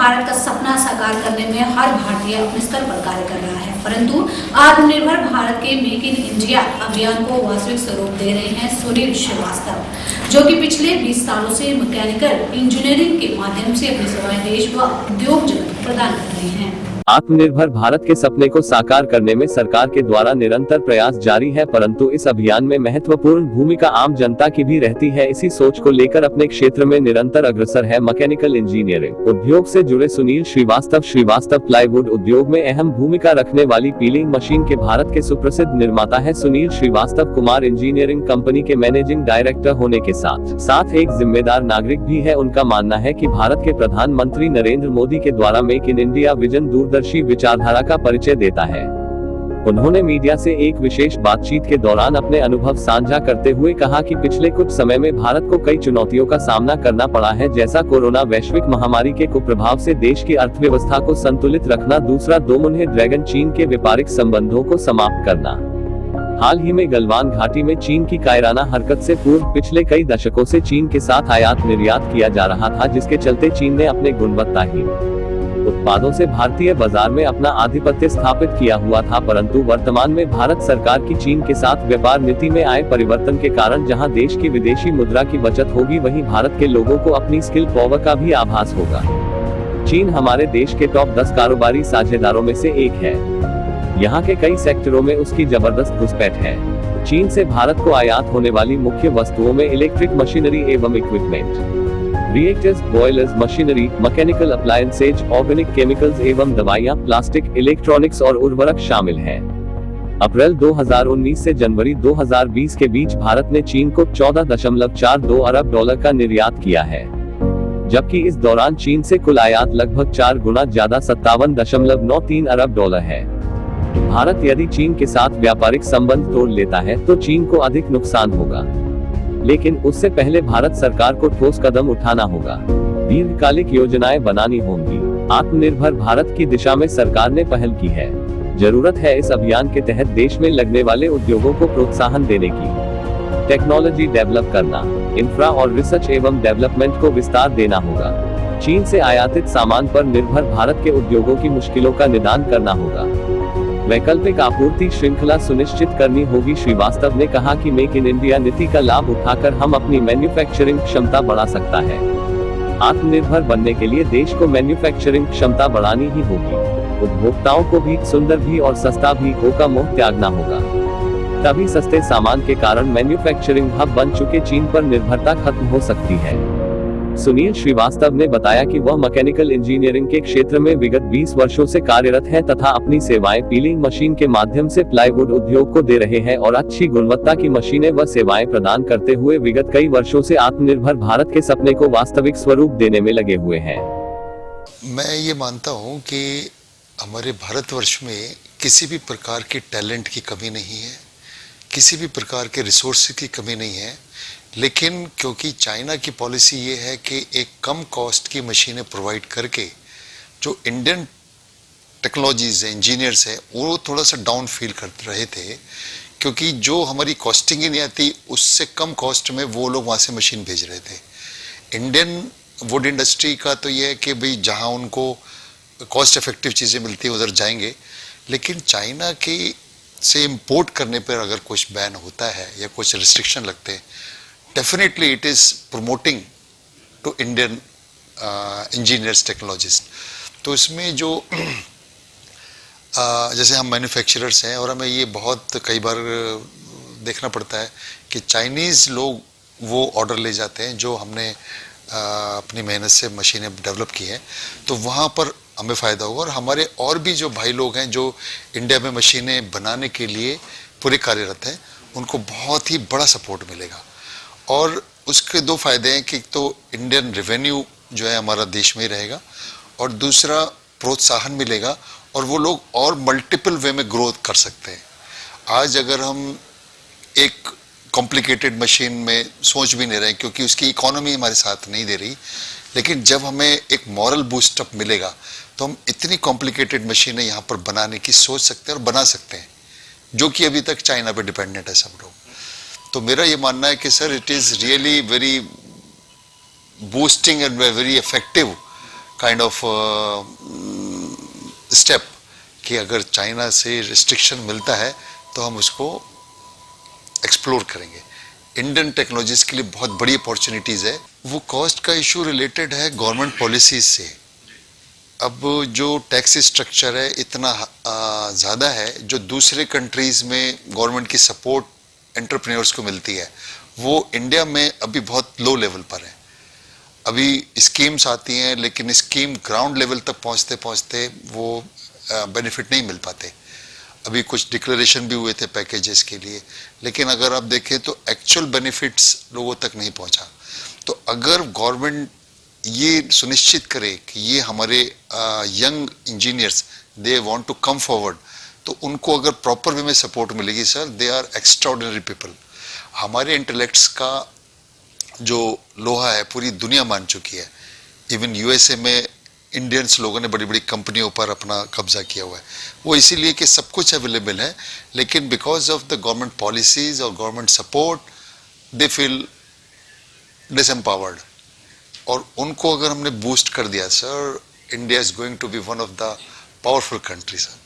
भारत का सपना साकार करने में हर भारतीय अपने स्तर पर कार्य कर रहा है, परंतु आत्मनिर्भर भारत के मेक इन इंडिया अभियान को वास्तविक स्वरूप दे रहे हैं सुनील श्रीवास्तव, जो कि पिछले 20 सालों से मैकेनिकल इंजीनियरिंग के माध्यम से अपनी सेवाएं देश व उद्योग जगत को प्रदान कर रहे हैं। आत्मनिर्भर भारत के सपने को साकार करने में सरकार के द्वारा निरंतर प्रयास जारी है, परंतु इस अभियान में महत्वपूर्ण भूमिका आम जनता की भी रहती है। इसी सोच को लेकर अपने क्षेत्र में निरंतर अग्रसर है मैकेनिकल इंजीनियरिंग उद्योग से जुड़े सुनील श्रीवास्तव प्लाईवुड उद्योग में अहम भूमिका रखने वाली पीलिंग मशीन के भारत के सुप्रसिद्ध निर्माता है। सुनील श्रीवास्तव कुमार इंजीनियरिंग कंपनी के मैनेजिंग डायरेक्टर होने के साथ एक जिम्मेदार नागरिक भी है। उनका मानना है कि भारत के प्रधानमंत्री नरेंद्र मोदी के द्वारा मेक इन इंडिया विजन दूरदर्शी विचारधारा का परिचय देता है। उन्होंने मीडिया से एक विशेष बातचीत के दौरान अपने अनुभव साझा करते हुए कहा कि पिछले कुछ समय में भारत को कई चुनौतियों का सामना करना पड़ा है, जैसा कोरोना वैश्विक महामारी के कुप्रभाव से देश की अर्थव्यवस्था को संतुलित रखना, दूसरा दोमुन्हे ड्रैगन चीन के व्यापारिक संबंधों को समाप्त करना। हाल ही में गलवान घाटी में चीन की कायराना हरकत से पूर्व पिछले कई दशकों से चीन के साथ आयात निर्यात किया जा रहा था, जिसके चलते चीन ने अपने गुणवत्ताहीन उत्पादों से भारतीय बाजार में अपना आधिपत्य स्थापित किया हुआ था। परंतु वर्तमान में भारत सरकार की चीन के साथ व्यापार नीति में आए परिवर्तन के कारण जहां देश की विदेशी मुद्रा की बचत होगी, वहीं भारत के लोगों को अपनी स्किल पावर का भी आभास होगा। चीन हमारे देश के टॉप 10 कारोबारी साझेदारों में से एक है। यहाँ के कई सेक्टरों में उसकी जबरदस्त घुसपैठ है। चीन से भारत को आयात होने वाली मुख्य वस्तुओं में इलेक्ट्रिक मशीनरी एवं equipment, reactors, boilers, machinery, mechanical appliances, organic chemicals एवं दवाइयां, प्लास्टिक, इलेक्ट्रॉनिक्स और उर्वरक शामिल हैं। अप्रैल 2019 से जनवरी 2020 के बीच भारत ने चीन को 14.42 अरब डॉलर का निर्यात किया है, जबकि इस दौरान चीन से कुल आयात लगभग 4 गुना ज्यादा 57.93 अरब डॉलर है। भारत यदि चीन के साथ व्यापारिक संबंध तोड़ लेता है तो चीन को अधिक नुकसान होगा, लेकिन उससे पहले भारत सरकार को ठोस कदम उठाना होगा, दीर्घकालिक योजनाएं बनानी होंगी। आत्मनिर्भर भारत की दिशा में सरकार ने पहल की है। जरूरत है इस अभियान के तहत देश में लगने वाले उद्योगों को प्रोत्साहन देने की, टेक्नोलॉजी डेवलप करना, इंफ्रा और रिसर्च एवं डेवलपमेंट को विस्तार देना होगा। चीन से आयातित सामान पर निर्भर भारत के उद्योगों की मुश्किलों का निदान करना होगा। वैकल्पिक आपूर्ति श्रृंखला सुनिश्चित करनी होगी। श्रीवास्तव ने कहा कि मेक इन इंडिया नीति का लाभ उठाकर हम अपनी मैन्युफैक्चरिंग क्षमता बढ़ा सकता है। आत्मनिर्भर बनने के लिए देश को मैन्युफैक्चरिंग क्षमता बढ़ानी ही होगी। उपभोक्ताओं को भी सुंदर भी और सस्ता भी हो का मोह त्यागना होगा, तभी सस्ते सामान के कारण मैन्युफैक्चरिंग हब बन चुके चीन पर निर्भरता खत्म हो सकती है। सुनील श्रीवास्तव ने बताया कि वह मैकेनिकल इंजीनियरिंग के क्षेत्र में विगत 20 वर्षों से कार्यरत है तथा अपनी सेवाएं पीलिंग मशीन के माध्यम से प्लाईवुड उद्योग को दे रहे हैं और अच्छी गुणवत्ता की मशीनें व सेवाएं प्रदान करते हुए विगत कई वर्षों से आत्मनिर्भर भारत के सपने को वास्तविक स्वरूप देने में लगे हुए हैं। मैं ये मानता हूँ कि हमारे भारतवर्ष में किसी भी प्रकार की टैलेंट की कमी नहीं है, किसी भी प्रकार के रिसोर्स की कमी नहीं है, लेकिन क्योंकि चाइना की पॉलिसी ये है कि एक कम कॉस्ट की मशीनें प्रोवाइड करके जो इंडियन टेक्नोलॉजीज है, इंजीनियर्स है, वो थोड़ा सा डाउन फील कर रहे थे, क्योंकि जो हमारी कॉस्टिंग ही नहीं आती उससे कम कॉस्ट में वो लोग वहाँ से मशीन भेज रहे थे। इंडियन वुड इंडस्ट्री का तो ये है कि भाई जहाँ उनको कॉस्ट इफेक्टिव चीज़ें मिलती है उधर जाएंगे, लेकिन चाइना की से इम्पोर्ट करने पर अगर कुछ बैन होता है या कुछ रिस्ट्रिक्शन लगते हैं, definitely it is promoting to Indian engineers technologist. तो इसमें जो जैसे हम मैन्युफैक्चरर्स हैं और हमें ये बहुत कई बार देखना पड़ता है कि चाइनीज़ लोग वो ऑर्डर ले जाते हैं जो हमने अपनी मेहनत से मशीनें डेवलप की हैं, तो वहाँ पर हमें फ़ायदा होगा। और हमारे और भी जो भाई लोग हैं जो इंडिया में मशीनें बनाने के लिए पूरे कार्यरत हैं, उनको बहुत ही बड़ा सपोर्ट मिलेगा। और उसके दो फायदे हैं कि तो इंडियन रेवेन्यू जो है हमारा देश में ही रहेगा, और दूसरा प्रोत्साहन मिलेगा और वो लोग और मल्टीपल वे में ग्रोथ कर सकते हैं। आज अगर हम एक कॉम्प्लिकेटेड मशीन में सोच भी नहीं रहे क्योंकि उसकी इकोनॉमी हमारे साथ नहीं दे रही, लेकिन जब हमें एक मॉरल बूस्टअप मिलेगा तो हम इतनी कॉम्प्लिकेटेड मशीनें यहाँ पर बनाने की सोच सकते हैं और बना सकते हैं, जो कि अभी तक चाइना पे डिपेंडेंट है सब लोग। तो मेरा ये मानना है कि sir it is really very boosting and very effective kind of step कि अगर चाइना से रिस्ट्रिक्शन मिलता है तो हम उसको एक्सप्लोर करेंगे। इंडियन टेक्नोलॉजीज के लिए बहुत बड़ी अपॉर्चुनिटीज़ है। वो कॉस्ट का इशू रिलेटेड है गवर्नमेंट पॉलिसीज से। अब जो टैक्स स्ट्रक्चर है इतना ज़्यादा है, जो दूसरे कंट्रीज़ में गवर्नमेंट की सपोर्ट एंटरप्रेन्योर्स को मिलती है वो इंडिया में अभी बहुत लो लेवल पर है। अभी स्कीम्स आती हैं लेकिन स्कीम ग्राउंड लेवल तक पहुंचते पहुंचते वो बेनिफिट नहीं मिल पाते। अभी कुछ डिक्लेरेशन भी हुए थे पैकेजेस के लिए, लेकिन अगर आप देखें तो एक्चुअल बेनिफिट्स लोगों तक नहीं पहुंचा। तो अगर गवर्नमेंट ये सुनिश्चित करे कि ये हमारे young engineers they want to come forward, तो उनको अगर प्रॉपर वे में सपोर्ट मिलेगी sir, they are extraordinary people. हमारे इंटेलेक्ट्स का जो लोहा है पूरी दुनिया मान चुकी है। इवन यूएसए में इंडियंस लोगों ने बड़ी बड़ी कंपनियों पर अपना कब्जा किया हुआ है। वो इसीलिए कि सब कुछ अवेलेबल है, लेकिन because of the government policies और government support they feel disempowered. और उनको अगर हमने बूस्ट कर दिया sir, India is going to be one of the powerful country sir.